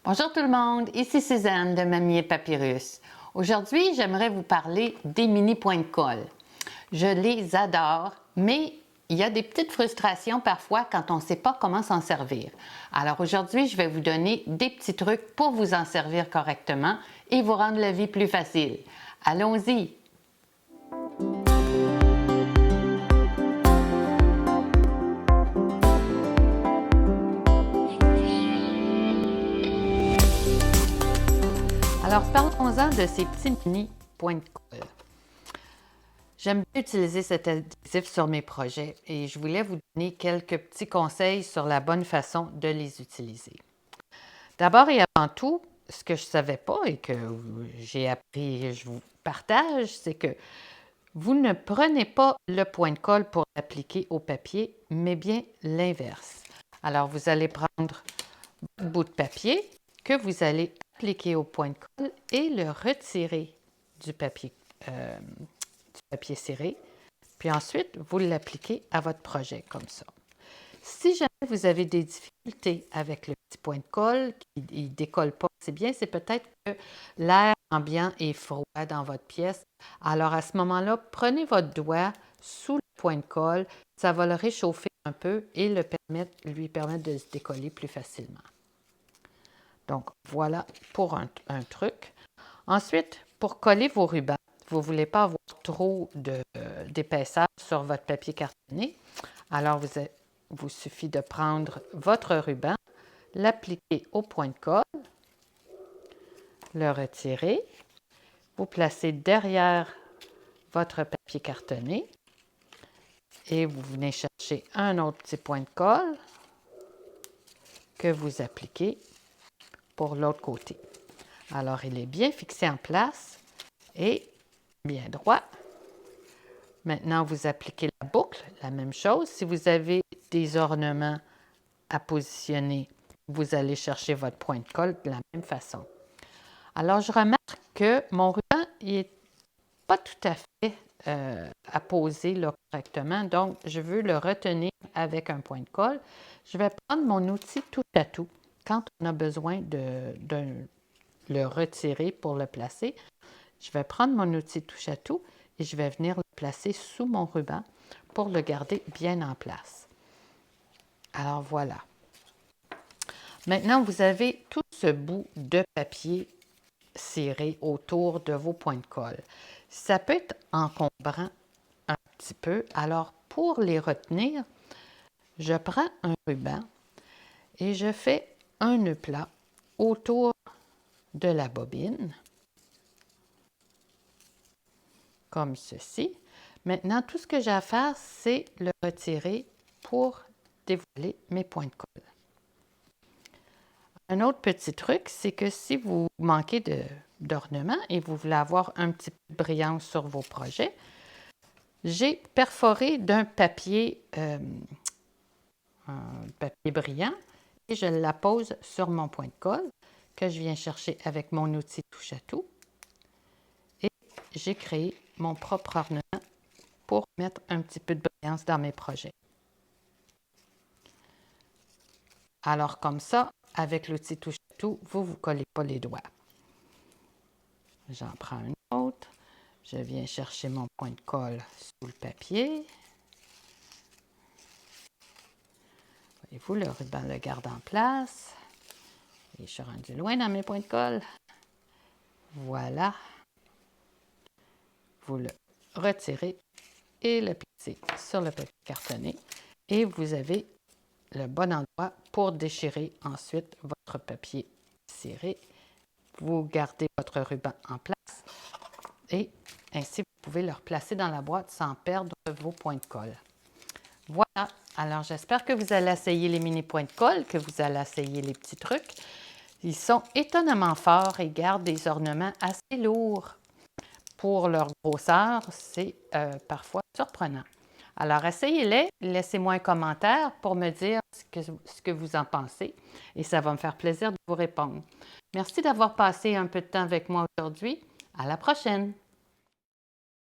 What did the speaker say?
Bonjour tout le monde, ici Suzanne de Mamie et Papyrus. Aujourd'hui, j'aimerais vous parler des mini points de colle. Je les adore, mais il y a des petites frustrations parfois quand on ne sait pas comment s'en servir. Alors aujourd'hui, je vais vous donner des petits trucs pour vous en servir correctement et vous rendre la vie plus facile. Allons-y! Alors, parlons-en de ces petits mini points de colle. J'aime bien utiliser cet adhésif sur mes projets et je voulais vous donner quelques petits conseils sur la bonne façon de les utiliser. D'abord et avant tout, ce que je ne savais pas et que j'ai appris, je vous partage, c'est que vous ne prenez pas le point de colle pour l'appliquer au papier, mais bien l'inverse. Alors, vous allez prendre votre bout de papier que vous allez appliquer au point de colle et le retirer du papier serré. Puis ensuite, vous l'appliquez à votre projet comme ça. Si jamais vous avez des difficultés avec le petit point de colle, qui ne décolle pas assez bien, c'est peut-être que l'air ambiant est froid dans votre pièce. Alors à ce moment-là, prenez votre doigt sous le point de colle, ça va le réchauffer un peu et lui permettre de se décoller plus facilement. Donc voilà pour un truc. Ensuite, pour coller vos rubans, vous ne voulez pas avoir trop d'épaisseur sur votre papier cartonné. Alors, vous suffit de prendre votre ruban, l'appliquer au point de colle, le retirer, vous placez derrière votre papier cartonné et vous venez chercher un autre petit point de colle que vous appliquez pour l'autre côté. Alors, il est bien fixé en place et bien droit. Maintenant, vous appliquez la boucle, la même chose. Si vous avez des ornements à positionner, vous allez chercher votre point de colle de la même façon. Alors, je remarque que mon ruban n'est pas tout à fait à poser là, correctement, donc je veux le retenir avec un point de colle. Je vais prendre mon outil touche à tout. Quand on a besoin de le retirer pour le placer, je vais prendre mon outil touche à tout et je vais venir le placer sous mon ruban pour le garder bien en place. Alors voilà. Maintenant, vous avez tout ce bout de papier serré autour de vos points de colle. Ça peut être encombrant un petit peu. Alors, pour les retenir, je prends un ruban et je fais un nœud plat autour de la bobine, comme ceci. Maintenant, tout ce que j'ai à faire, c'est le retirer pour dévoiler mes points de colle. Un autre petit truc, c'est que si vous manquez d'ornement et vous voulez avoir un petit peu de brillance sur vos projets, j'ai perforé d'un papier brillant et je la pose sur mon point de colle que je viens chercher avec mon outil touche à tout. Et j'ai créé mon propre ornement pour mettre un petit peu de brillance dans mes projets. Alors comme ça, avec l'outil touche à tout, vous ne vous collez pas les doigts. J'en prends un autre. Je viens chercher mon point de colle sous le papier. Voyez-vous, le ruban le garde en place. Et je suis rendu loin dans mes points de colle. Voilà. Vous le retirez et le placez sur le papier cartonné. Et vous avez le bon endroit pour déchirer ensuite votre papier serré. Vous gardez votre ruban en place et ainsi vous pouvez le replacer dans la boîte sans perdre vos points de colle. Voilà, alors j'espère que vous allez essayer les mini points de colle, que vous allez essayer les petits trucs. Ils sont étonnamment forts et gardent des ornements assez lourds. Pour leur grosseur, c'est parfois surprenant. Alors, essayez-les, laissez-moi un commentaire pour me dire ce que vous en pensez et ça va me faire plaisir de vous répondre. Merci d'avoir passé un peu de temps avec moi aujourd'hui. À la prochaine!